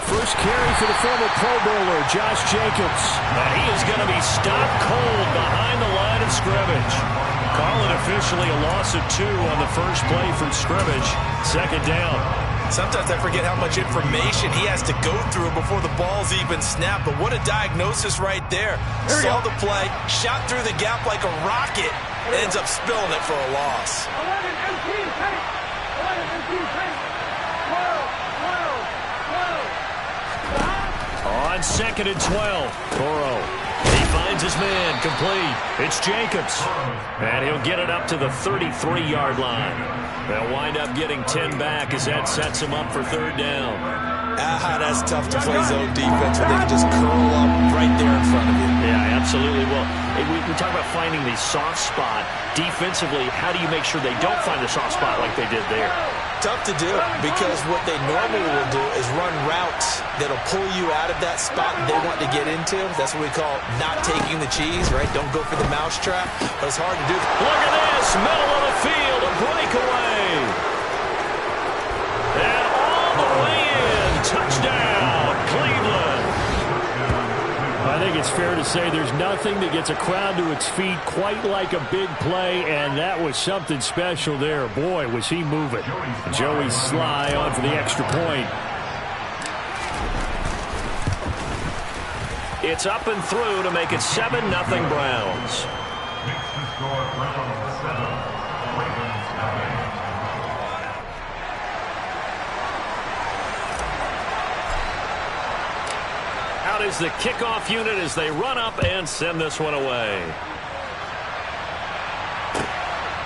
first carry for the former Pro Bowler, Josh Jacobs. And he is going to be stopped cold behind the line of scrimmage. Call it officially a loss of 2 on the first play from scrimmage. Second down. Sometimes I forget how much information he has to go through before the ball's even snapped. But what a diagnosis right there. Saw the play, shot through the gap like a rocket, ends up spilling it for a loss. On 2nd and 12, Burrow. He finds his man, complete. It's Jacobs. And he'll get it up to the 33-yard line. They'll wind up getting 10 back as that sets him up for third down. That's tough to play zone defense when they can just curl up right there in front of you. Yeah, absolutely. Well, we talk about finding the soft spot. Defensively, how do you make sure they don't find the soft spot like they did there? Tough to do, because what they normally will do is run routes that'll pull you out of that spot they want to get into. That's what we call not taking the cheese, right? Don't go for the mousetrap, but it's hard to do. Look at this, middle of the field, a breakaway. And all the way in, touchdown, Cleveland. I think it's fair to say there's nothing that gets a crowd to its feet quite like a big play, and that was something special there. Boy, was he moving. Joey Sly on for the extra point. It's up and through to make it 7-0 Browns. Out is the kickoff unit as they run up and send this one away.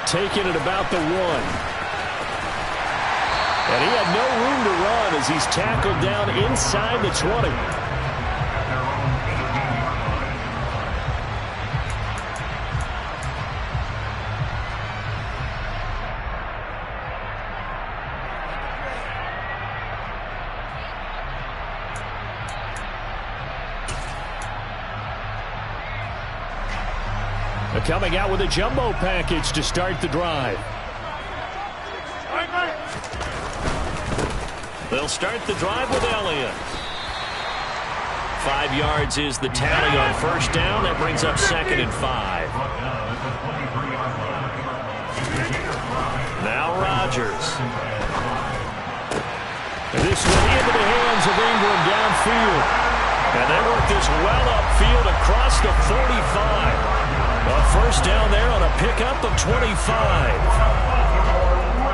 Taking it about the 1. And he had no room to run as he's tackled down inside the 20. Coming out with a jumbo package to start the drive. They'll start the drive with Elliott. 5 yards is the tally on first down. That brings up 2nd and 5. Now Rodgers. And this one into the hands of Ingram downfield. And they work this well upfield across the 45. A first down there on a pickup of 25.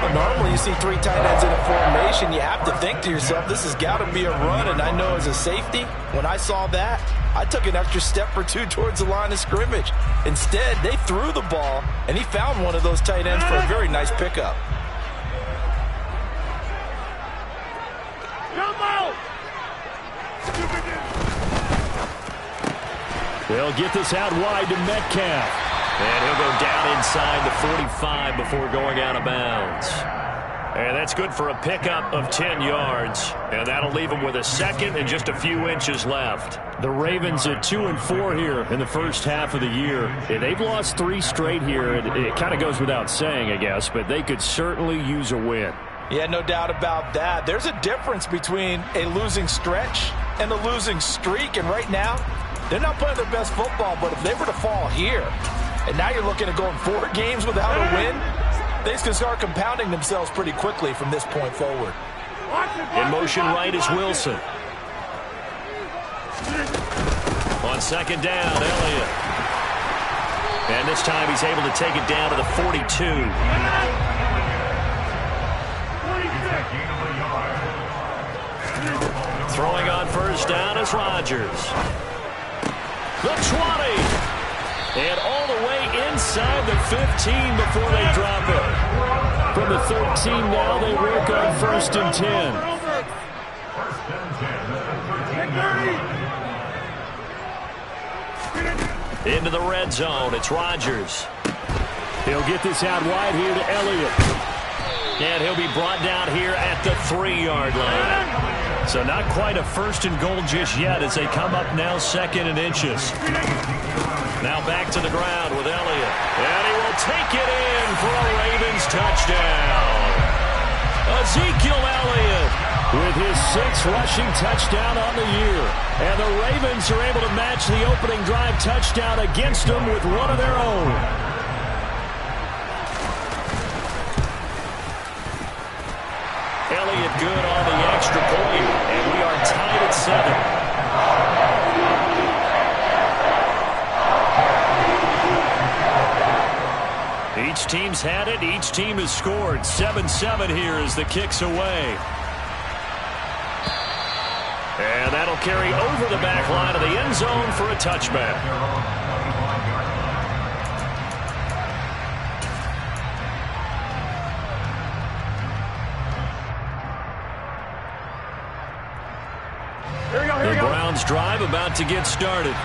Well, normally you see 3 tight ends in a formation. You have to think to yourself, this has got to be a run. And I know as a safety, when I saw that, I took an extra step or 2 towards the line of scrimmage. Instead, they threw the ball, and he found one of those tight ends for a very nice pickup. They'll get this out wide to Metcalf. And he'll go down inside the 45 before going out of bounds. And that's good for a pickup of 10 yards. And that'll leave him with a second and just a few inches left. The Ravens at 2-4 here in the first half of the year. And they've lost 3 straight here. It kind of goes without saying, I guess, but they could certainly use a win. Yeah, no doubt about that. There's a difference between a losing stretch and a losing streak. And right now, they're not playing their best football, but if they were to fall here, and now you're looking at going 4 games without a win, things can start compounding themselves pretty quickly from this point forward. In motion right is Wilson. On second down, Elliott. And this time he's able to take it down to the 42. Throwing on first down is Rodgers. The 20. And all the way inside the 15 before they drop it. From the 13 now, they work on 1st and 10. Into the red zone, it's Rodgers. He'll get this out wide here to Elliott. And he'll be brought down here at the 3-yard line. So not quite a 1st and goal just yet as they come up now 2nd and inches. Now back to the ground with Elliott. And he will take it in for a Ravens touchdown. Ezekiel Elliott with his 6th rushing touchdown on the year. And the Ravens are able to match the opening drive touchdown against them with one of their own. Elliott good on the extra point, and we are tied at 7. Each team's had it. Each team has scored. 7-7 here as the kick's away. And that'll carry over the back line of the end zone for a touchback. The Browns drive about to get started.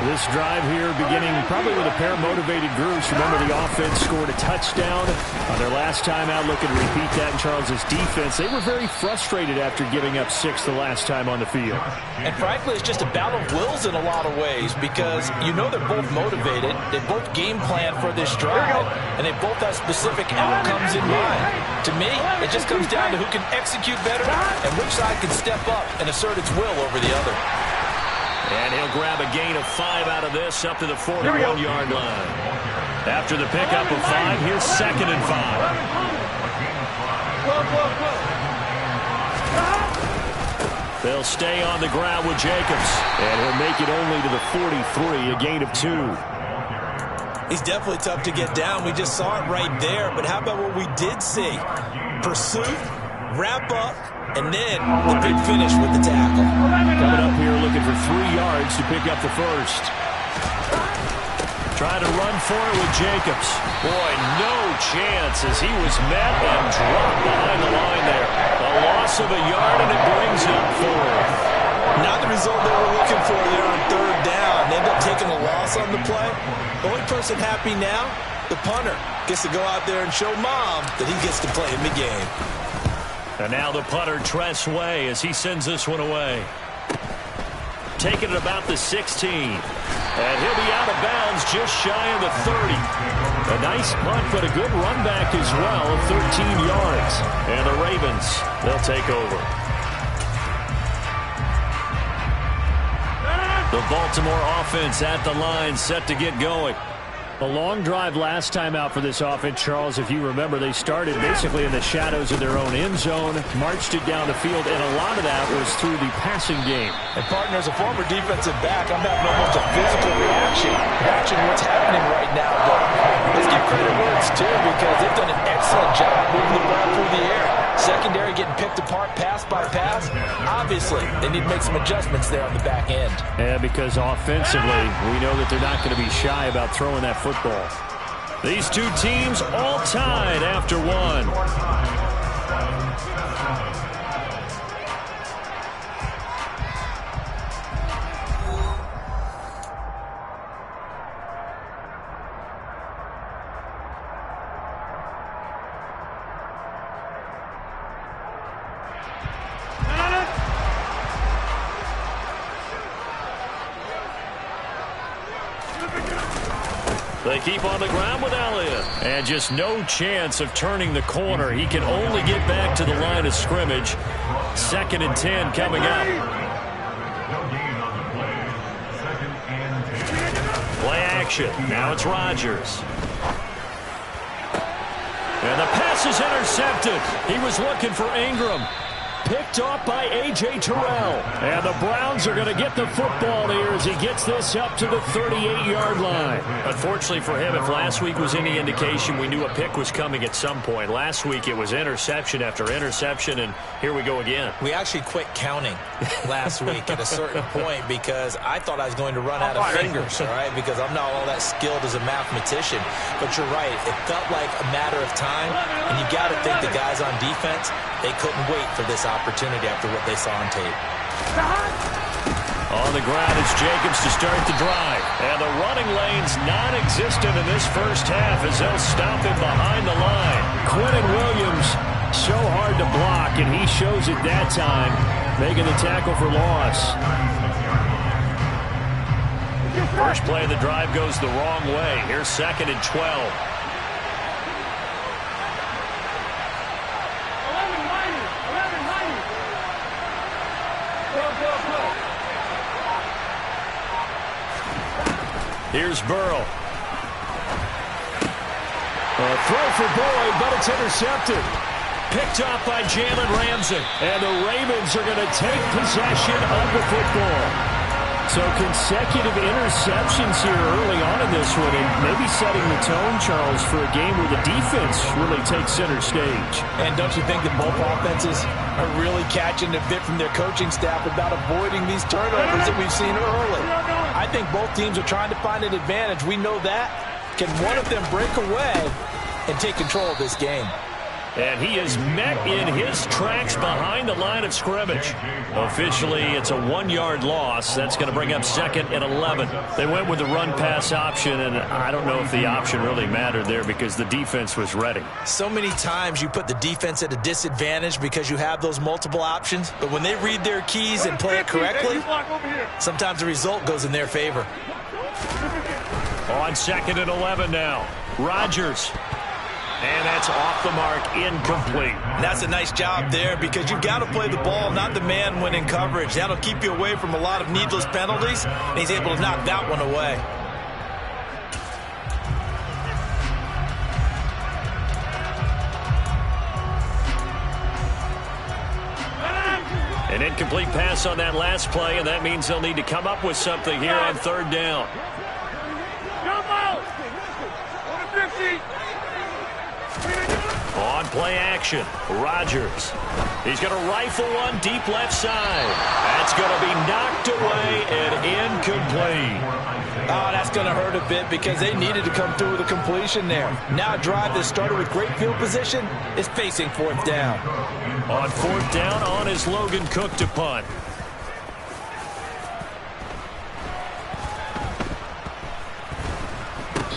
This drive here beginning probably with a pair of motivated groups. Remember, the offense scored a touchdown on their last time out. Looking to repeat that in Charles's defense. They were very frustrated after giving up 6 the last time on the field. And frankly, it's just a battle of wills in a lot of ways because you know they're both motivated. They both game plan for this drive, and they both have specific outcomes in mind. To me, it just comes down to who can execute better and which side can step up and assert its will over the other. And he'll grab a gain of 5 out of this up to the 41-yard line. After the pickup of 5, here's 2nd and 5. They'll stay on the ground with Jacobs. And he'll make it only to the 43, a gain of 2. He's definitely tough to get down. We just saw it right there. But how about what we did see? Pursuit, wrap up, and then the big finish with the tackle. Coming up here looking for 3 yards to pick up the first. Trying to run for it with Jacobs. Boy, no chance as he was met and dropped behind the line there. A loss of a yard, and it brings up 4th. Not the result they were looking for there on 3rd down. They end up taking a loss on the play. The only person happy now, the punter, gets to go out there and show Mom that he gets to play in the game. And now the punter, Tress Way, as he sends this one away. Taking it about the 16. And he'll be out of bounds just shy of the 30. A nice punt, but a good run back as well, 13 yards. And the Ravens, they'll take over. The Baltimore offense at the line, set to get going. A long drive last time out for this offense, Charles. If you remember, they started basically in the shadows of their own end zone, marched it down the field, and a lot of that was through the passing game. And, partner, as a former defensive back, I'm having almost a physical reaction watching what's happening right now. But let's give credit where it's due because they've done an excellent job moving the ball through the air. Secondary getting picked apart pass by pass. Obviously, they need to make some adjustments there on the back end. Yeah, because offensively, we know that they're not going to be shy about throwing that football. These two teams all tied after 1. They keep on the ground with Elliott. And just no chance of turning the corner. He can only get back to the line of scrimmage. 2nd and 10 coming up. Play action. Now it's Rodgers. And the pass is intercepted. He was looking for Ingram. Picked off by A.J. Terrell. And the Browns are going to get the football here as he gets this up to the 38-yard line. Unfortunately for him, if last week was any indication, we knew a pick was coming at some point. Last week it was interception after interception, and here we go again. We actually quit counting last week at a certain point because I thought I was going to run out of fingers, all right, because I'm not all that skilled as a mathematician. But you're right. It felt like a matter of time, and you got to think the guys on defense, they couldn't wait for this opportunity after what they saw on tape. On the ground, it's Jacobs to start the drive. And the running lane's non-existent in this first half as they'll stop him behind the line. Quentin Williams, so hard to block, and he shows it that time, making the tackle for loss. First play of the drive goes the wrong way. Here's 2nd and 12. Here's Burrow. A throw for Boyd, but it's intercepted. Picked off by Jalen Ramsey. And the Ravens are going to take possession of the football. So consecutive interceptions here early on in this one, and maybe setting the tone, Charles, for a game where the defense really takes center stage. And don't you think that both offenses are really catching a bit from their coaching staff about avoiding these turnovers that we've seen early? I think both teams are trying to find an advantage. We know that. Can one of them break away and take control of this game? And he is met in his tracks behind the line of scrimmage. Officially, it's a 1-yard loss. That's going to bring up 2nd and 11. They went with the run-pass option, and I don't know if the option really mattered there because the defense was ready. So many times you put the defense at a disadvantage because you have those multiple options. But when they read their keys and play it correctly, sometimes the result goes in their favor. On 2nd and 11 now. Rodgers. And that's off the mark, incomplete. And that's a nice job there because you've got to play the ball, not the man when in coverage. That'll keep you away from a lot of needless penalties, and he's able to knock that one away. An incomplete pass on that last play, and that means they'll need to come up with something here on 3rd down. On play action, Rodgers. He's going to rifle one deep left side. That's going to be knocked away and incomplete. Oh, that's going to hurt a bit because they needed to come through with a completion there. Now a drive that started with great field position is facing 4th down. On 4th down, on is Logan Cook to punt.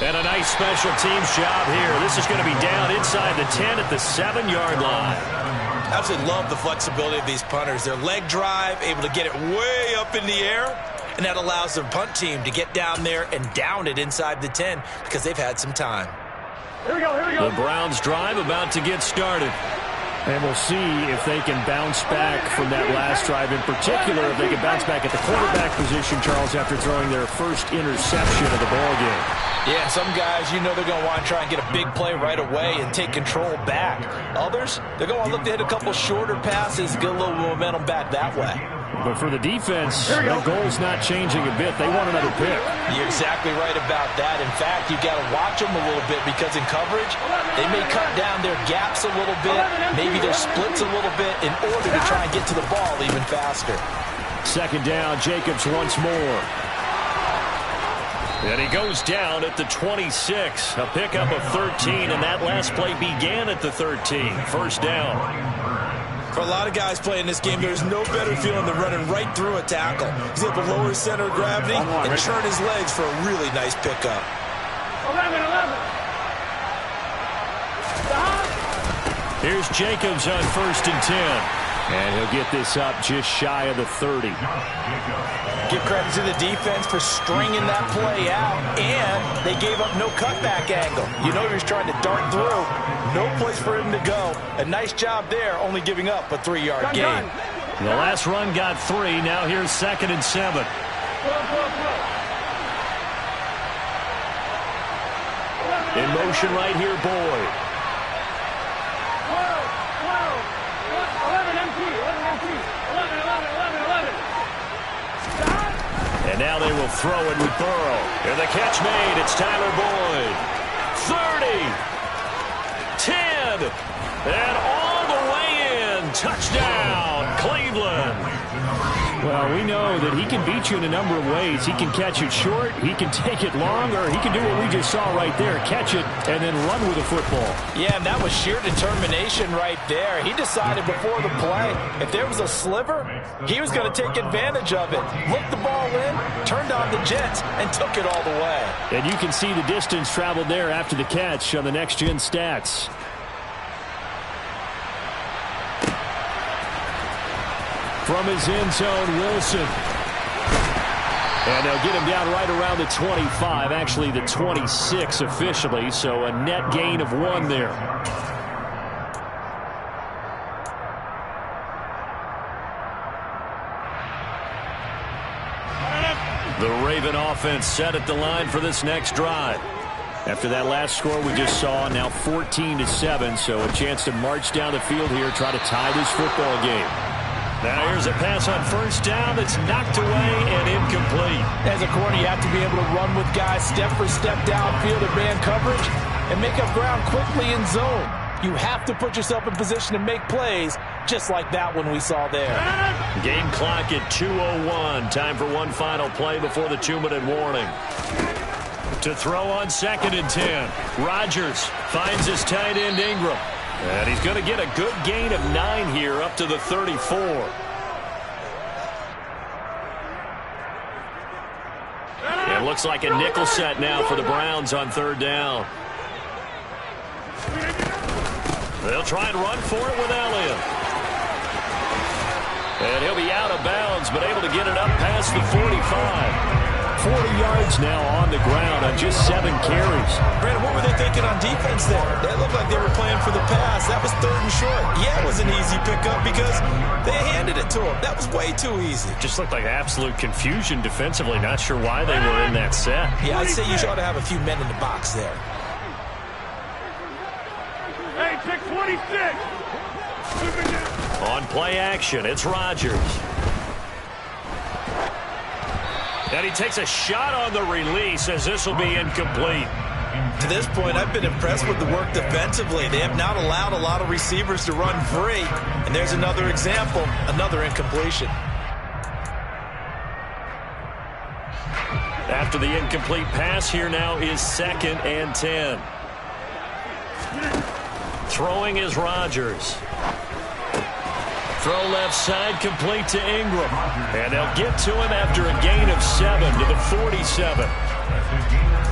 And a nice special teams job here. This is going to be down inside the 10 at the 7-yard line. Absolutely love the flexibility of these punters. Their leg drive, able to get it way up in the air, and that allows their punt team to get down there and down it inside the 10 because they've had some time. Here we go. The Browns drive about to get started. And we'll see if they can bounce back from that last drive. In particular, if they can bounce back at the quarterback position, Charles, after throwing their first interception of the ballgame. Yeah, some guys, you know they're going to want to try and get a big play right away and take control back. Others, they're going to look to hit a couple shorter passes, get a little momentum back that way. But for the defense, that goal's not changing a bit. They want another pick. You're exactly right about that. In fact, you've got to watch them a little bit because in coverage, they may cut down their gaps a little bit, maybe their splits a little bit in order to try and get to the ball even faster. 2nd down, Jacobs once more. And he goes down at the 26. A pickup of 13, and that last play began at the 13. 1st down. For a lot of guys playing this game, there's no better feeling than running right through a tackle. He's able to lower his center of gravity and churn his legs for a really nice pickup. 11. Here's Jacobs on 1st and 10. And he'll get this up just shy of the 30. Give credit to the defense for stringing that play out, and they gave up no cutback angle. You know he was trying to dart through. No place for him to go. A nice job there, only giving up a 3-yard gain. The last run got 3. Now here's 2nd and 7. In motion right here, Boyd. And now they will throw it with Burrow. And the catch made. It's Tyler Boyd. 30. 10. And all the way in. Touchdown, Cleveland. Well, we know that he can beat you in a number of ways. He can catch it short, he can take it long, or he can do what we just saw right there, catch it and then run with the football. Yeah, and that was sheer determination right there. He decided before the play, if there was a sliver, he was going to take advantage of it. Looked the ball in, turned on the jets, and took it all the way. And you can see the distance traveled there after the catch on the next-gen stats. From his end zone, Wilson. And they'll get him down right around the 25, actually the 26 officially, so a net gain of 1 there. The Raven offense set at the line for this next drive. After that last score we just saw, now 14-7, so a chance to march down the field here, try to tie this football game. Now here's a pass on first down that's knocked away and incomplete. As a corner, you have to be able to run with guys step for step downfield in man coverage and make up ground quickly in zone. You have to put yourself in position to make plays, just like that one we saw there. Game clock at 2:01. Time for one final play before the 2-minute warning. To throw on 2nd and 10. Rodgers finds his tight end Ingram. And he's going to get a good gain of 9 here up to the 34. It looks like a nickel set now for the Browns on 3rd down. They'll try and run for it with Elliott. And he'll be out of bounds, but able to get it up past the 45. 40 yards now on the ground on just 7 carries. Brandon, what were they thinking on defense there? They looked like they were playing for the pass. That was 3rd and short. Yeah, it was an easy pickup because they handed it to him. That was way too easy. Just looked like absolute confusion defensively. Not sure why they were in that set. Yeah, I'd say you ought to have a few men in the box there. Hey, pick 26. On play action, it's Rodgers. And he takes a shot on the release as this will be incomplete. To this point, I've been impressed with the work defensively. They have not allowed a lot of receivers to run free. And there's another example, another incompletion. After the incomplete pass, here now is 2nd and 10. Throwing is Rodgers. Throw left side, complete to Ingram. And they'll get to him after a gain of 7 to the 47.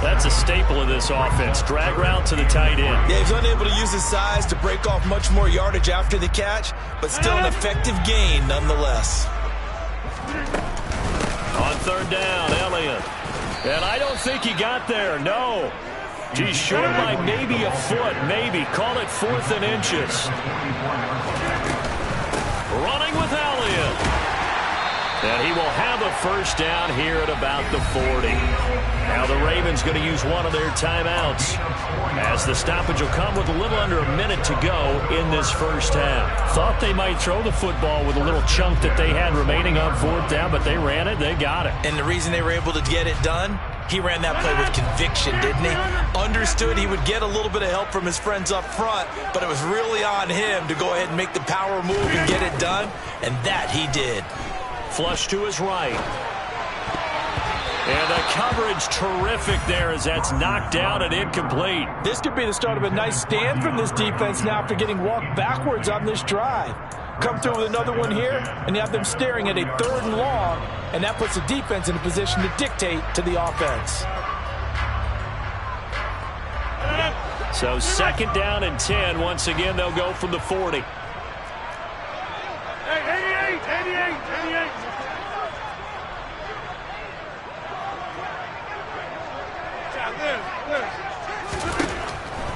That's a staple of this offense. Drag route to the tight end. Yeah, he's unable to use his size to break off much more yardage after the catch, but still an effective gain nonetheless. On 3rd down, Elliott. And I don't think he got there, no. He's short by maybe a foot, maybe. Call it 4th and inches. Running with Elliott. And he will have a first down here at about the 40. Now the Ravens going to use one of their timeouts, as the stoppage will come with a little under a minute to go in this first half. Thought they might throw the football with a little chunk that they had remaining on 4th down, but they ran it, they got it. And the reason they were able to get it done, he ran that play with conviction, didn't he? Understood he would get a little bit of help from his friends up front, but it was really on him to go ahead and make the power move and get it done, and that he did. Flush to his right. And the coverage terrific there as that's knocked down and incomplete. This could be the start of a nice stand from this defense now after getting walked backwards on this drive. Come through with another one here, and you have them staring at a 3rd and long, and that puts the defense in a position to dictate to the offense. So 2nd down and 10. Once again, they'll go from the 40. Hey, 88.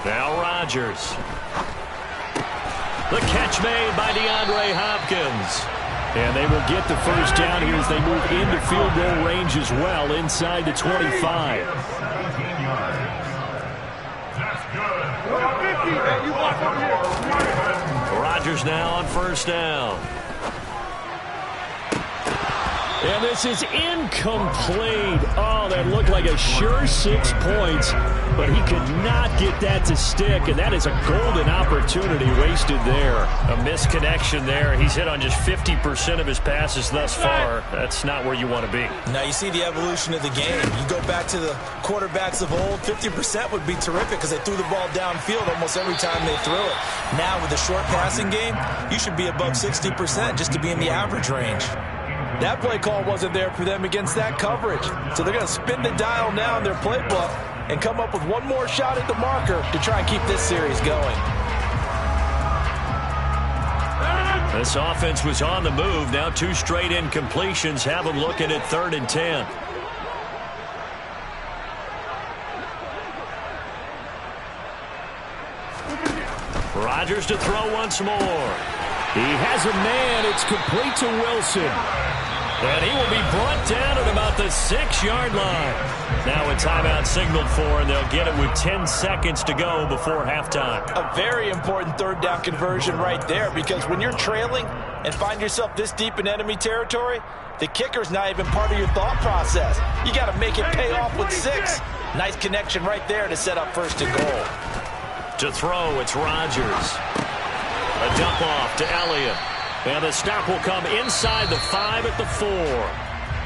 Now Rodgers. The catch made by DeAndre Hopkins. And they will get the first down here as they move into field goal range as well, inside the 25. Rodgers now on first down. And this is incomplete. Oh, that looked like a sure 6 points, but he could not get that to stick, and that is a golden opportunity wasted there. A misconnection there. He's hit on just 50% of his passes thus far. That's not where you want to be. Now you see the evolution of the game. You go back to the quarterbacks of old, 50% would be terrific because they threw the ball downfield almost every time they threw it. Now with the short passing game, you should be above 60% just to be in the average range. That play call wasn't there for them against that coverage. So they're going to spin the dial now in their playbook and come up with one more shot at the marker to try and keep this series going. This offense was on the move. Now 2 straight incompletions have them looking at 3rd and 10. Rodgers to throw once more. He has a man. It's complete to Wilson. And he will be brought down at about the 6-yard line. Now a timeout signaled for, and they'll get it with 10 seconds to go before halftime. A very important third down conversion right there, because when you're trailing and find yourself this deep in enemy territory, the kicker's not even part of your thought process. You got to make it pay off with 6. Nice connection right there to set up first and goal. To throw, it's Rodgers. A dump off to Elliott. And the stop will come inside the 5 at the 4.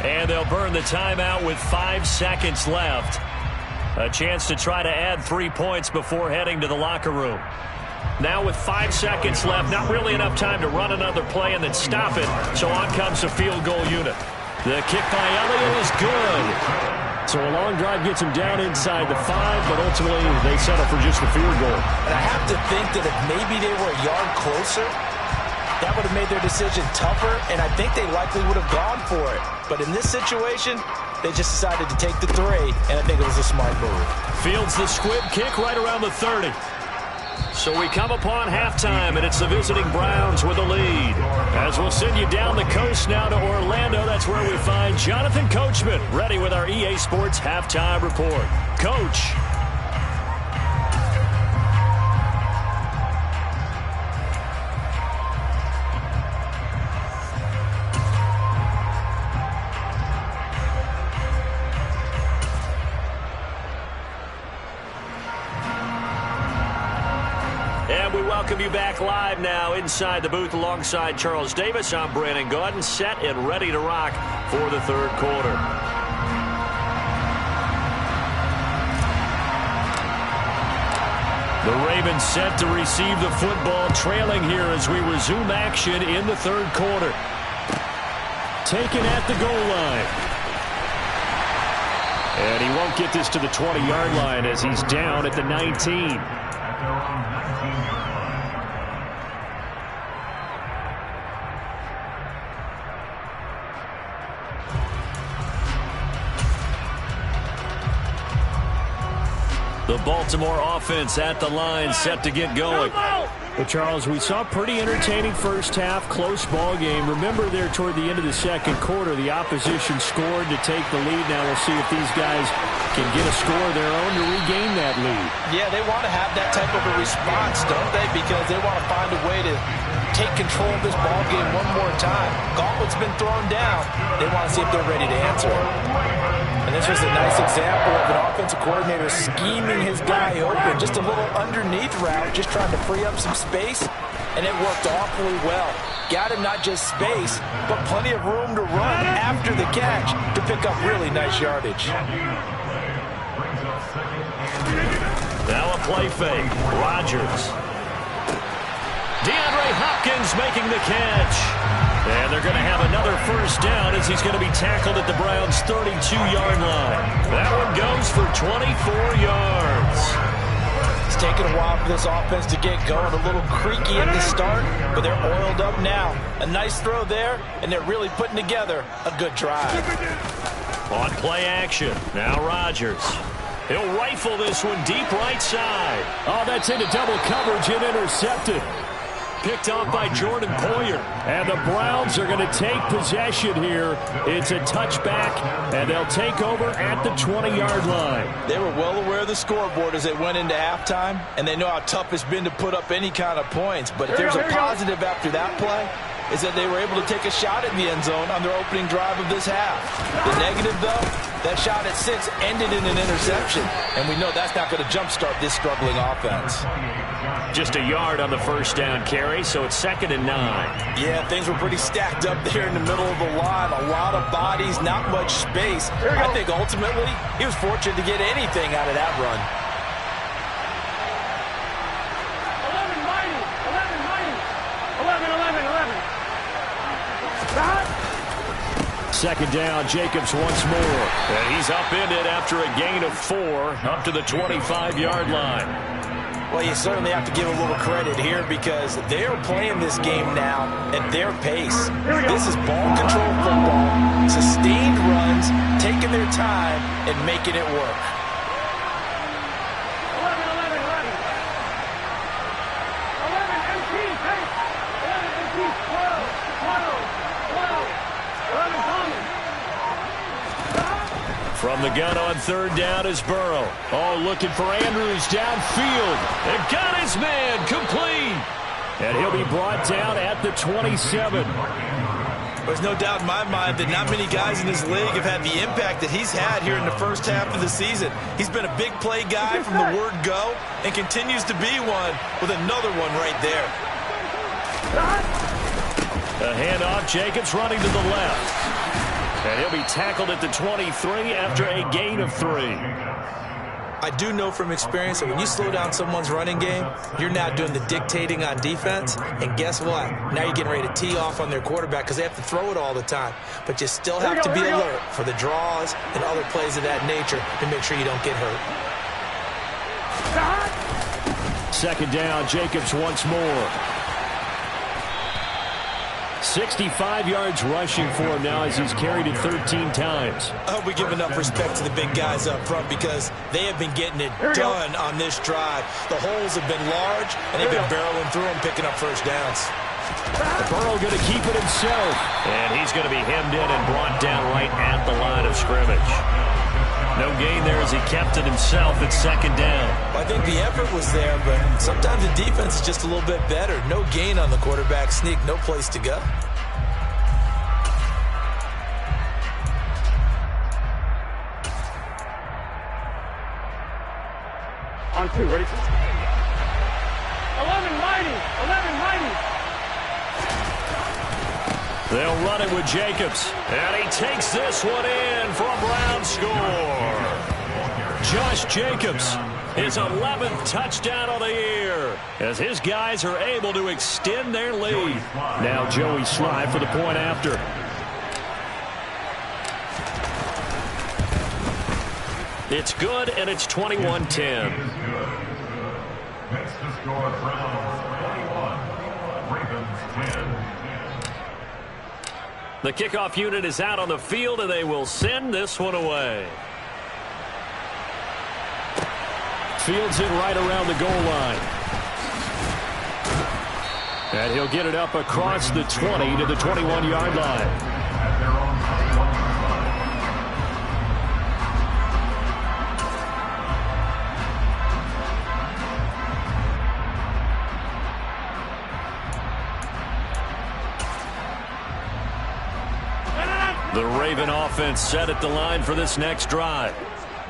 And they'll burn the timeout with 5 seconds left. A chance to try to add 3 points before heading to the locker room. Now with 5 seconds left, not really enough time to run another play and then stop it. So on comes the field goal unit. The kick by Elliott is good. So a long drive gets him down inside the 5, but ultimately they settle for just the field goal. And I have to think that if maybe they were a yard closer, that would have made their decision tougher, and I think they likely would have gone for it. But in this situation, they just decided to take the 3, and I think it was a smart move. Fields the squib kick right around the 30. So we come upon halftime, and it's the visiting Browns with a lead. As we'll send you down the coast now to Orlando, that's where we find Jonathan Coachman, ready with our EA Sports halftime report. Coach. Welcome you back live now inside the booth alongside Charles Davis. I'm Brandon Gaudin, set and ready to rock for the third quarter. The Ravens set to receive the football, trailing here as we resume action in the third quarter. Taken at the goal line. And he won't get this to the 20-yard line as he's down at the 19. The Baltimore offense at the line, set to get going. Well, Charles, we saw a pretty entertaining first half, close ball game. Remember there toward the end of the second quarter, the opposition scored to take the lead. Now we'll see if these guys can get a score of their own to regain that lead. Yeah, they want to have that type of a response, don't they? Because they want to find a way to take control of this ball game one more time. Gauntlet's been thrown down. They want to see if they're ready to answer it. And this was a nice example of an offensive coordinator scheming his guy open. Just a little underneath route, just trying to free up some space, and it worked awfully well. Got him not just space, but plenty of room to run after the catch to pick up really nice yardage. Now a play fake. Rodgers. DeAndre Hopkins making the catch. And they're going to have another first down as he's going to be tackled at the Browns' 32-yard line. That one goes for 24 yards. It's taken a while for this offense to get going. A little creaky at the start, but they're oiled up now. A nice throw there, and they're really putting together a good drive. On play action, now Rodgers. He'll rifle this one deep right side. Oh, that's into double coverage and intercepted. Picked off by Jordan Poyer. And the Browns are going to take possession here. It's a touchback, and they'll take over at the 20-yard line. They were well aware of the scoreboard as they went into halftime, and they know how tough it's been to put up any kind of points. But if there's a positive after that play, is that they were able to take a shot at the end zone on their opening drive of this half. The negative, though, that shot at 6 ended in an interception, and we know that's not going to jumpstart this struggling offense. Just a yard on the first down carry, so it's 2nd and 9. Yeah, things were pretty stacked up there in the middle of the line. A lot of bodies, not much space. I think ultimately he was fortunate to get anything out of that run. 2nd down, Jacobs once more. And he's upended after a gain of 4 up to the 25-yard line. Well, you certainly have to give a little credit here because they're playing this game now at their pace. This is ball control football, sustained runs, taking their time and making it work. 11, 18, 12, 12, 12, 11, From the gun on third down is Burrow. Oh, looking for Andrews downfield. And got his man complete. And he'll be brought down at the 27. There's no doubt in my mind that not many guys in this league have had the impact that he's had here in the first half of the season. He's been a big play guy from the word go and continues to be one with another one right there. A handoff, Jacobs running to the left. And he'll be tackled at the 23 after a gain of 3. I do know from experience that when you slow down someone's running game, you're now doing the dictating on defense. And guess what? Now you're getting ready to tee off on their quarterback because they have to throw it all the time. But you still have to be alert for the draws and other plays of that nature to make sure you don't get hurt. Second down, Jacobs once more. 65 yards rushing for him now as he's carried it 13 times. I hope we give enough respect to the big guys up front because they have been getting it done on this drive. The holes have been large, and they've been barreling through them, picking up first downs. Burrow going to keep it himself. And he's going to be hemmed in and brought down right at the line of scrimmage. No gain there as he kept it himself at second down. Well, I think the effort was there, but sometimes the defense is just a little bit better. No gain on the quarterback sneak, no place to go. On 2, ready? 11 mighty. They'll run it with Jacobs. And he takes this one in for a Brown score. Josh Jacobs, his 11th touchdown of the year, as his guys are able to extend their lead. Now Joey Sly for the point after. It's good, and it's 21-10. Next to score Browns 21, Ravens 10. The kickoff unit is out on the field, and they will send this one away. Fields it right around the goal line. And he'll get it up across the 20 to the 21-yard line. The Raven offense set at the line for this next drive.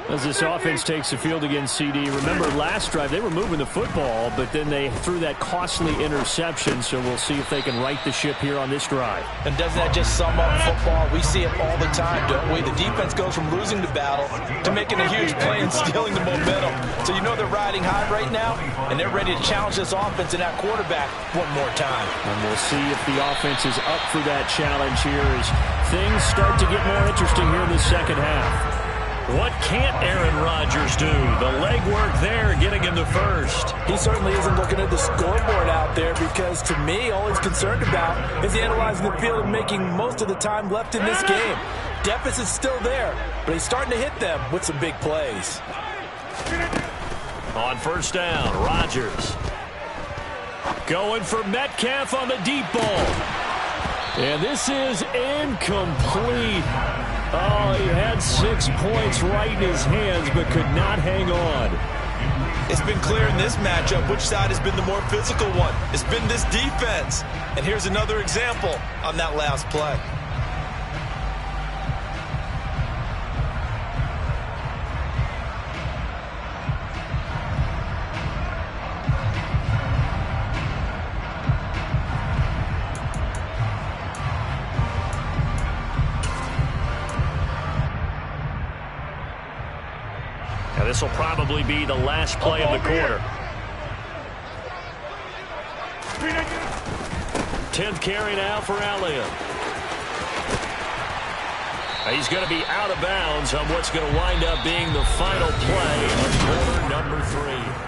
As this offense takes the field against CD, remember last drive they were moving the football, but then they threw that costly interception, so we'll see if they can right the ship here on this drive. And doesn't that just sum up football? We see it all the time, don't we? The defense goes from losing the battle to making a huge play and stealing the momentum. So you know they're riding high right now, and they're ready to challenge this offense and that quarterback one more time. And we'll see if the offense is up for that challenge here as things start to get more interesting here in the second half. What can't Aaron Rodgers do? The legwork there getting him the first. He certainly isn't looking at the scoreboard out there because, to me, all he's concerned about is analyzing the field and making most of the time left in this game. Deficit's still there, but he's starting to hit them with some big plays. On first down, Rodgers. Going for Metcalf on the deep ball. And this is incomplete. Oh, he had 6 points right in his hands, but could not hang on. It's been clear in this matchup which side has been the more physical one. It's been this defense. And here's another example on that last play. This will probably be the last play of the quarter. 10th carry now for Elliott. He's going to be out of bounds on what's going to wind up being the final play of quarter number 3.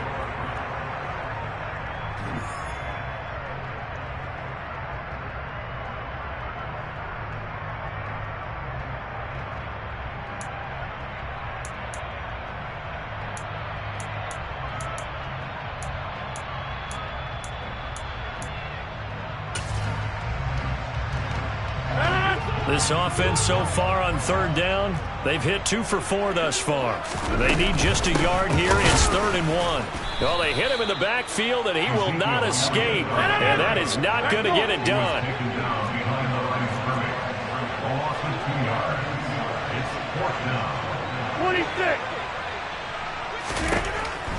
This offense so far on third down, They've hit 2 for 4 thus far. They need just a yard here. It's 3rd and 1. Well, they hit him in the backfield, and he will not escape. And that is not going to get it done.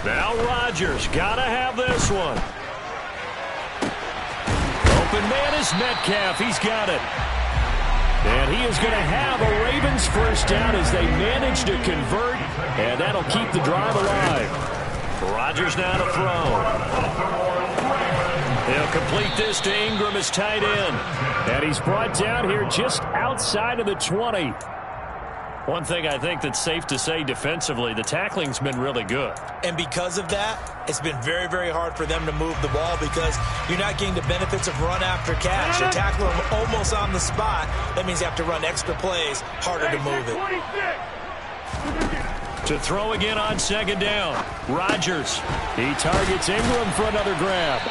Now Rodgers got to have this one. Open man is Metcalf. He's got it. And he is going to have a Ravens first down as they manage to convert, and that'll keep the drive alive. Rodgers now to throw. He'll complete this to Ingram as tight end. And he's brought down here just outside of the 20. One thing I think that's safe to say defensively, the tackling's been really good. And because of that, it's been very, very hard for them to move the ball because you're not getting the benefits of run after catch. You tackle them almost on the spot. That means you have to run extra plays, harder to move it. To throw again on 2nd down. Rodgers. He targets Ingram for another grab.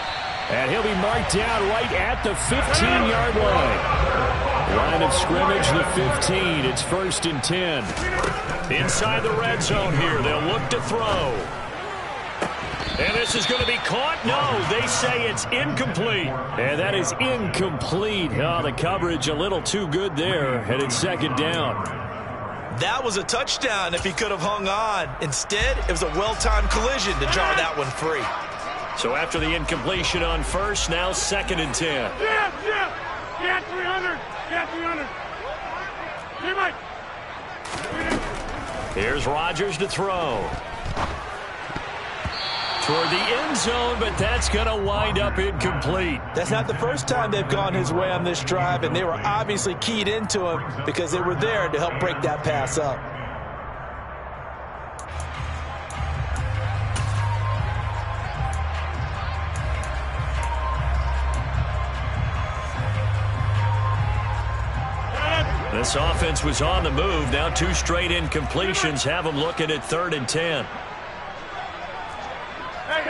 And he'll be marked down right at the 15-yard line. Line of scrimmage, the 15. It's 1st and 10. Inside the red zone here. They'll look to throw. And this is going to be caught. No, they say it's incomplete. And that is incomplete. Oh, the coverage a little too good there. And it's 2nd down. That was a touchdown if he could have hung on. Instead, it was a well-timed collision to jar that one free. So after the incompletion on 1st, now 2nd and 10. Yeah, 300. Yeah, 300. Here's Rodgers to throw. Toward the end zone, but that's going to wind up incomplete. That's not the first time they've gone his way on this drive, and they were obviously keyed into him because they were there to help break that pass up. This offense was on the move. Now 2 straight incompletions have them looking at 3rd and 10. Hey,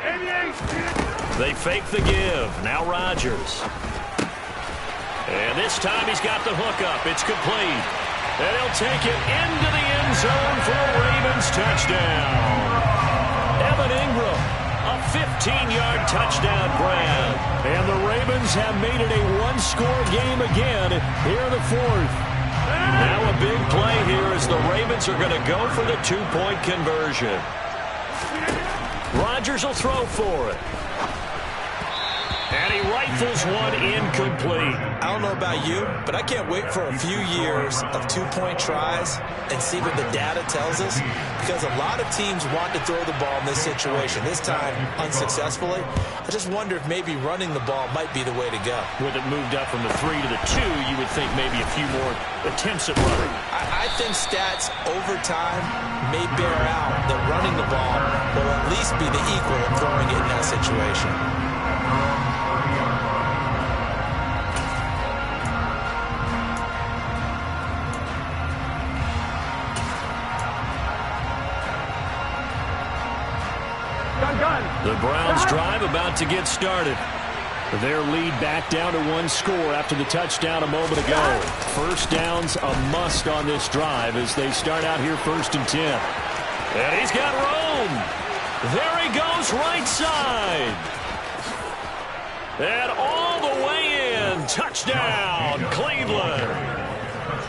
88. They fake the give. Now Rodgers. And this time he's got the hook up. It's complete. And he'll take it into the end zone for a Ravens touchdown. Evan Ingram, a 15-yard touchdown grab. And the Ravens have made it a 1-score game again here in the 4th. Now a big play here as the Ravens are going to go for the 2-point conversion. Rodgers will throw for it. And he rifles one incomplete. I don't know about you, but I can't wait for a few years of 2-point tries and see what the data tells us, because a lot of teams want to throw the ball in this situation, this time unsuccessfully. I just wonder if maybe running the ball might be the way to go. With it moved up from the 3 to the 2, you would think maybe a few more attempts at running. I think stats over time may bear out that running the ball will at least be the equal of throwing it in that situation. The Browns drive about to get started. Their lead back down to 1 score after the touchdown a moment ago. First down's a must on this drive as they start out here 1st and 10. And he's got Rome. There he goes right side. And all the way in. Touchdown, Cleveland.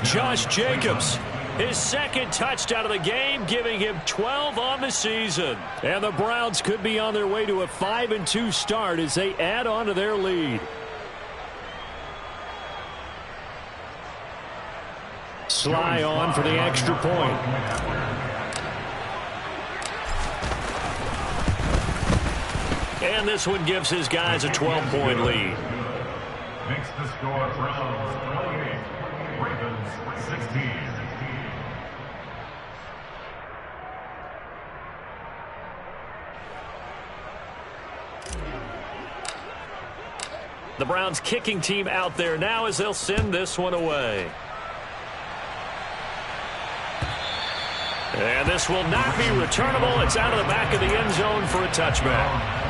Josh Jacobs. His 2nd touchdown of the game, giving him 12 on the season. And the Browns could be on their way to a 5-2 start as they add on to their lead. Sly on for the extra point. And this one gives his guys a 12-point lead. Makes the score Browns 28, Ravens 16. The Browns kicking team out there now as they'll send this one away. And this will not be returnable. It's out of the back of the end zone for a touchback.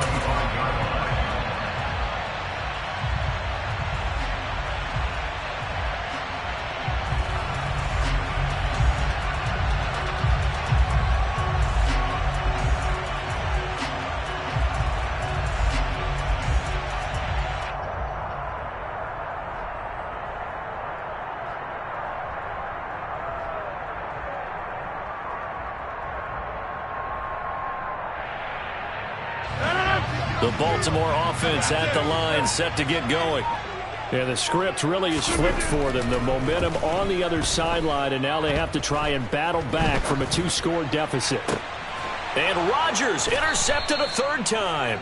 The Baltimore offense at the line, set to get going. Yeah, the script really is flipped for them. The momentum on the other sideline, and now they have to try and battle back from a 2-score deficit. And Rodgers intercepted a third time.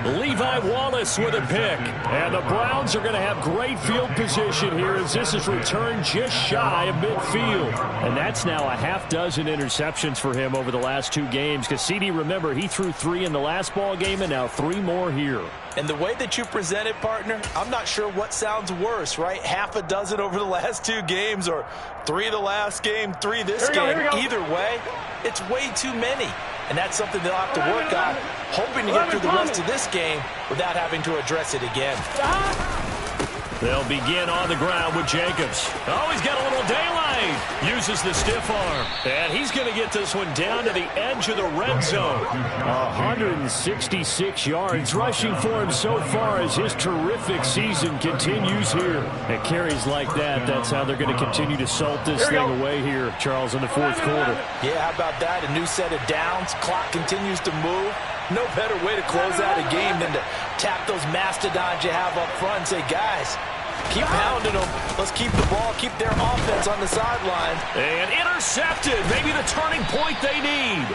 Levi Wallace with a pick. And the Browns are going to have great field position here as this is returned just shy of midfield. And that's now a half dozen interceptions for him over the last 2 games. Because CD, remember, he threw 3 in the last ball game and now 3 more here. And the way that you present it, partner, I'm not sure what sounds worse, right? Half a dozen over the last 2 games or 3 the last game, 3 this game. Either way, it's way too many. And that's something they'll have to work on, hoping to get through the rest of this game without having to address it again. They'll begin on the ground with Jacobs. Oh, he's got a little daylight. Uses the stiff arm. And he's going to get this one down to the edge of the red zone. 166 yards rushing for him so far as his terrific season continues here. And carries like that, that's how they're going to continue to salt this thing away here, Charles, in the 4th quarter. Yeah, how about that? A new set of downs. Clock continues to move. No better way to close out a game than to tap those mastodons you have up front and say, guys, keep pounding them. Let's keep the ball, keep their offense on the sidelines. And intercepted. Maybe the turning point they need.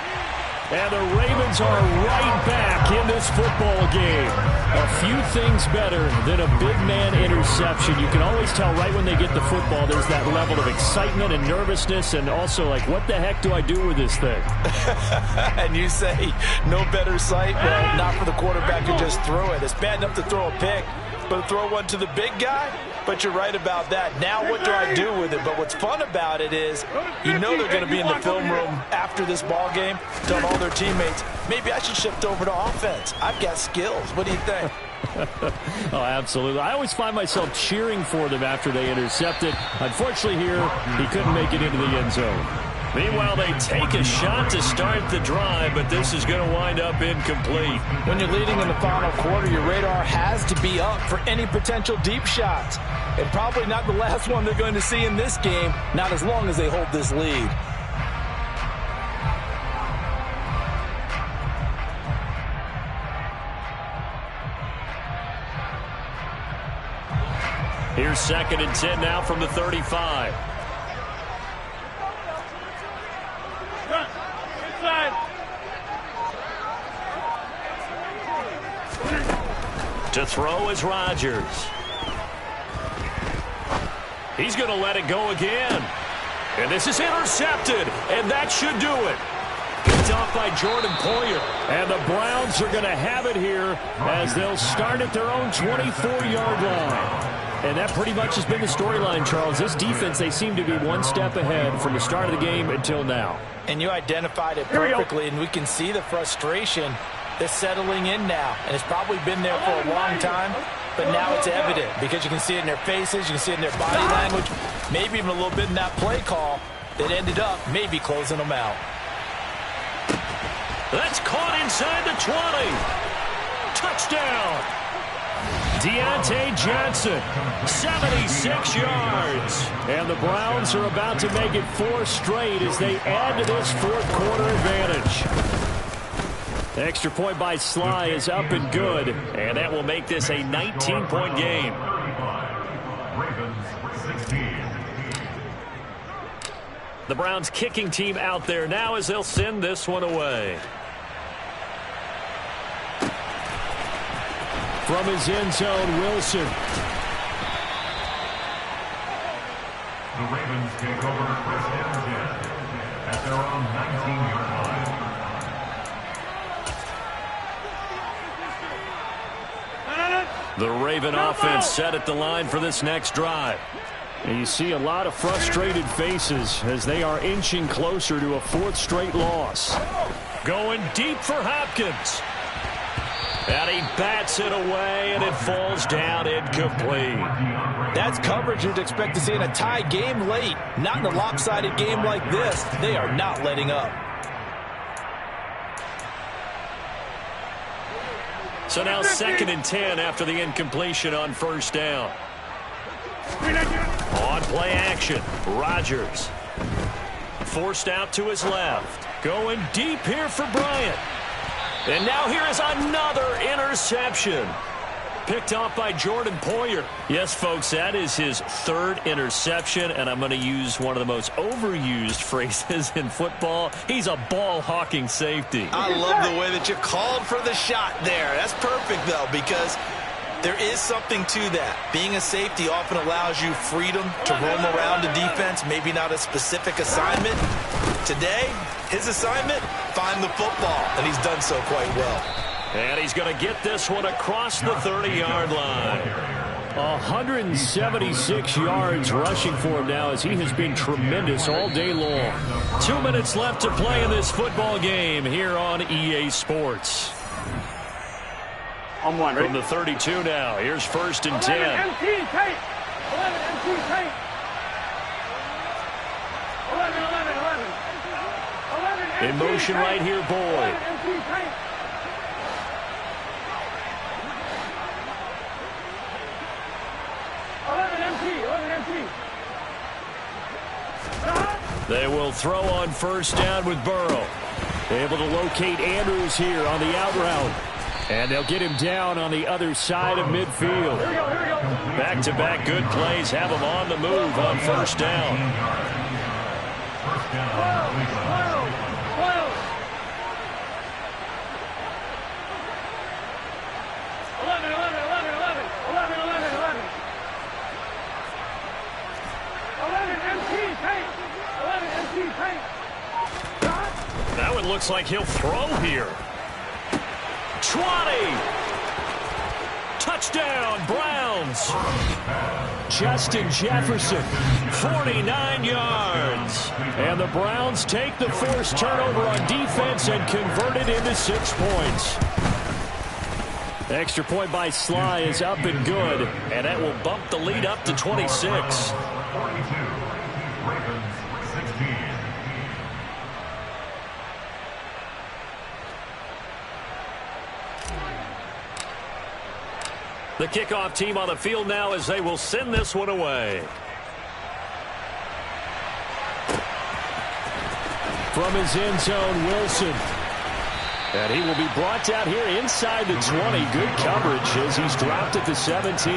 And the Ravens are right back in this football game. A few things better than a big man interception. You can always tell right when they get the football, there's that level of excitement and nervousness and also like, what the heck do I do with this thing? And you say, no better sight? Well, not for the quarterback who just threw it. It's bad enough to throw a pick, but to throw one to the big guy? But you're right about that. Now what do I do with it? But what's fun about it is you know they're going to be in the film room after this ball game, telling all their teammates, maybe I should shift over to offense. I've got skills. What do you think? Oh, absolutely. I always find myself cheering for them after they intercept it. Unfortunately here, he couldn't make it into the end zone. Meanwhile, they take a shot to start the drive, but this is going to wind up incomplete. When you're leading in the final quarter, your radar has to be up for any potential deep shots. And probably not the last one they're going to see in this game, not as long as they hold this lead. Here's 2nd and 10 now from the 35. To throw is Rodgers. He's going to let it go again. And this is intercepted, and that should do it. Picked off by Jordan Poyer. And the Browns are going to have it here as they'll start at their own 24-yard line. And that pretty much has been the storyline, Charles. This defense, they seem to be one step ahead from the start of the game until now. And you identified it perfectly, and we can see the frustration that's settling in now. And it's probably been there for a long time, but now it's evident because you can see it in their faces, you can see it in their body language, maybe even a little bit in that play call that ended up maybe closing them out. That's caught inside the 20. Touchdown. Deontay Johnson, 76 yards. And the Browns are about to make it 4 straight as they add to this 4th quarter advantage. The extra point by Sly is up and good, and that will make this a 19-point game. The Browns kicking team out there now as they'll send this one away. From his end zone, Wilson. The Ravens take over 1st and 10 at their own 19-yard line. The Raven offense set at the line for this next drive. And you see a lot of frustrated faces as they are inching closer to a 4th straight loss. Going deep for Hopkins. And he bats it away, and it falls down incomplete. That's coverage you'd expect to see in a tie game late. Not in a lopsided game like this. They are not letting up. So now 2nd and 10 after the incompletion on 1st down. On play action, Rodgers. Forced out to his left. Going deep here for Bryant. And now here is another interception. Picked off by Jordan Poyer. Yes, folks, that is his third interception, and I'm going to use one of the most overused phrases in football. He's a ball-hawking safety. I love the way that you called for the shot there. That's perfect, though, because there is something to that. Being a safety often allows you freedom to roam around the defense, maybe not a specific assignment. Today, his assignment, find the football, and he's done so quite well. And he's going to get this one across the 30-yard line. 176 yards rushing for him now as he has been tremendous all day long. 2 minutes left to play in this football game here on EA Sports. On one, From the 32 now, here's 1st and 10. 11 MT tape. 11 MT tape. 11, 11, 11. 11 In motion right here, Boyd. 11 MT tape. 11 MT. They will throw on 1st down with Burrow. Able to locate Andrews here on the out route. And they'll get him down on the other side of midfield. Back-to-back good plays have him on the move on 1st down. 11 MT tape. That one looks like he'll throw here. 20. Touchdown, Browns. Justin Jefferson. 49 yards. And the Browns take the forced turnover on defense and convert it into 6 points. Extra point by Sly is up and good. And that will bump the lead up to 26. 42. Ravens 16. The kickoff team on the field now as they will send this one away. From his end zone, Wilson. And he will be brought down here inside the 20. Good coverage as he's dropped at the 17.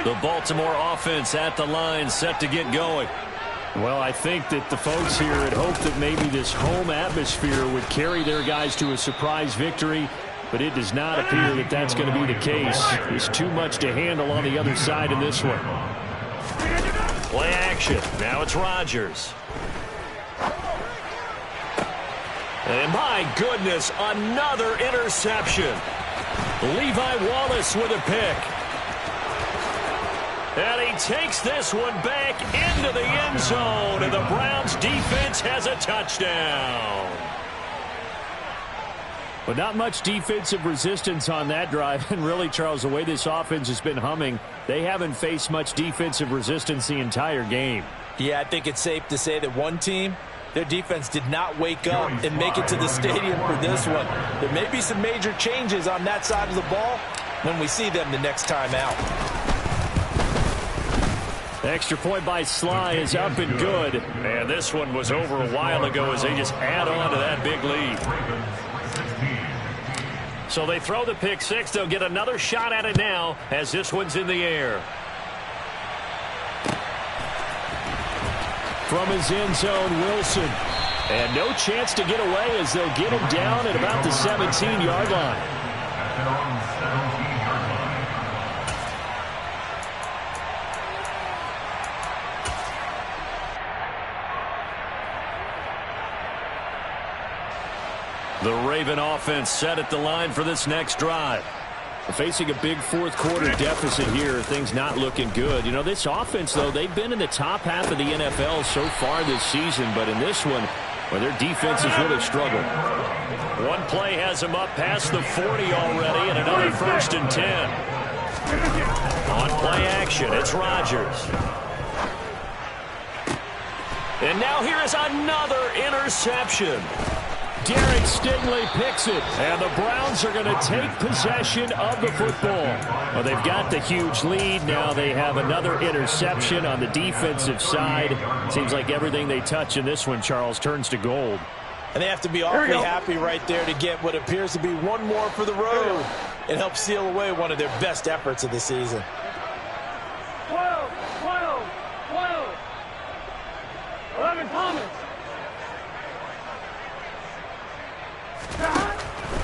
The Baltimore offense at the line, set to get going. Well, I think that the folks here had hoped that maybe this home atmosphere would carry their guys to a surprise victory, but it does not appear that that's going to be the case. There's too much to handle on the other side in this one. Play action. Now it's Rodgers. And my goodness, another interception. Levi Wallace with a pick. And he takes this one back into the end zone, and the Browns defense has a touchdown. But not much defensive resistance on that drive. And really, Charles, the way this offense has been humming, they haven't faced much defensive resistance the entire game. Yeah, I think it's safe to say that one team, their defense did not wake up and make it to the stadium for this one. There may be some major changes on that side of the ball when we see them the next time out. Extra point by Sly is up and good. And this one was over a while ago as they just add on to that big lead. So they throw the pick six. They'll get another shot at it now as this one's in the air. From his end zone, Wilson. And no chance to get away as they'll get him down at about the 17-yard line. The Raven offense set at the line for this next drive. Facing a big fourth-quarter deficit here, things not looking good. You know, this offense, though, they've been in the top half of the NFL so far this season, but in this one, well, their defense has really struggled. One play has them up past the 40 already, and another 1st and 10. On play action, it's Rodgers. And now here is another interception. Derek Stingley picks it, and the Browns are going to take possession of the football. Well, they've got the huge lead. Now they have another interception on the defensive side. Seems like everything they touch in this one, Charles, turns to gold. And they have to be awfully happy right there to get what appears to be one more for the road. It helps seal away one of their best efforts of the season. 12, 12, 12. 11 Thomas.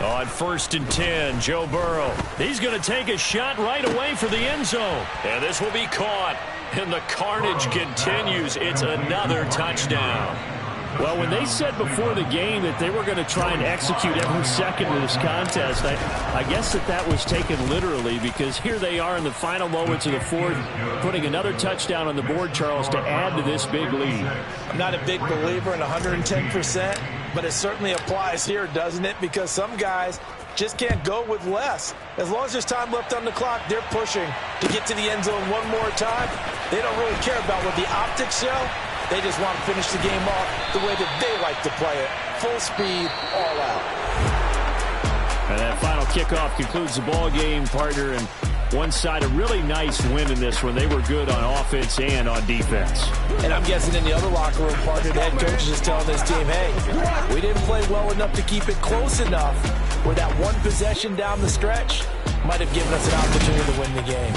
On 1st and 10, Joe Burrow. He's going to take a shot right away for the end zone. And this will be caught. And the carnage continues. It's another touchdown. Well, when they said before the game that they were going to try and execute every second of this contest, I guess that was taken literally, because here they are in the final moments of the fourth, putting another touchdown on the board, Charles, to add to this big lead. I'm not a big believer in 110%, but it certainly applies here, doesn't it? Because some guys just can't go with less. As long as there's time left on the clock, they're pushing to get to the end zone one more time. They don't really care about what the optics show. They just want to finish the game off the way that they like to play it. Full speed, all out. And that final kickoff concludes the ball game, partner. And one side, a really nice win in this one. They were good on offense and on defense. And I'm guessing in the other locker room, partner, the head coach is just telling this team, hey, we didn't play well enough to keep it close enough where that one possession down the stretch might have given us an opportunity to win the game.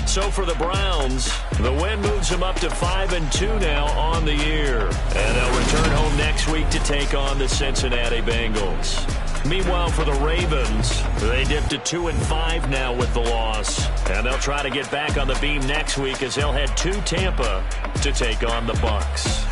So for the Browns, the win moves them up to 5-2 now on the year. And they'll return home next week to take on the Cincinnati Bengals. Meanwhile, for the Ravens, they dipped to 2-5 now with the loss. And they'll try to get back on the beam next week as they'll head to Tampa to take on the Bucs.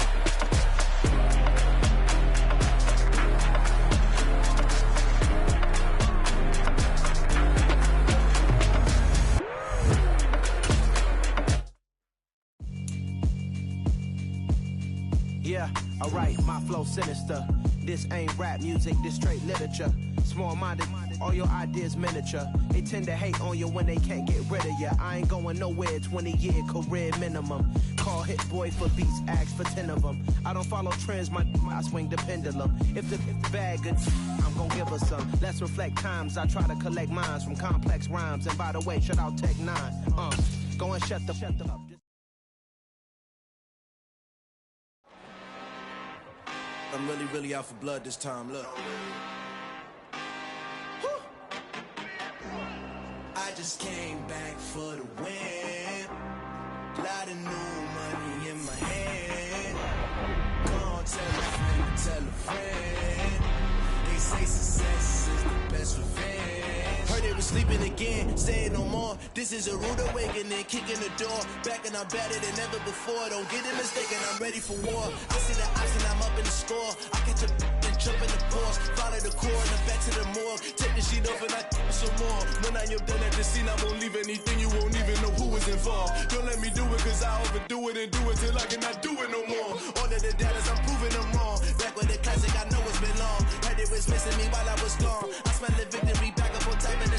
Yeah, alright, my flow sinister. This ain't rap music, this straight literature. Small-minded, all your ideas miniature. They tend to hate on you when they can't get rid of you. I ain't going nowhere, 20-year career minimum. Call Hit Boy for beats, ask for 10 of them. I don't follow trends, I swing the pendulum. If the bag good, I'm gonna give her some. Let's reflect times, I try to collect minds from complex rhymes. And by the way, shut out Tech 9. Go and shut the up. I'm really out for blood this time, look. I just came back for the win. Lot of new money in my hand. Come tell a friend. They say success is the best revenge. Heard they was sleeping again, saying no more. This is a rude awakening, kicking the door. Back and I'm better than ever before. Don't get it mistaken, I'm ready for war. I see the option, I'm up in the score. I catch a and jump in the pause. Follow the core and the back to the morgue. Take the sheet off and I some more. When I am done at the scene, I won't leave anything. You won't even know who was involved. Don't let me do it, cause I overdo it and do it till I cannot do it no more.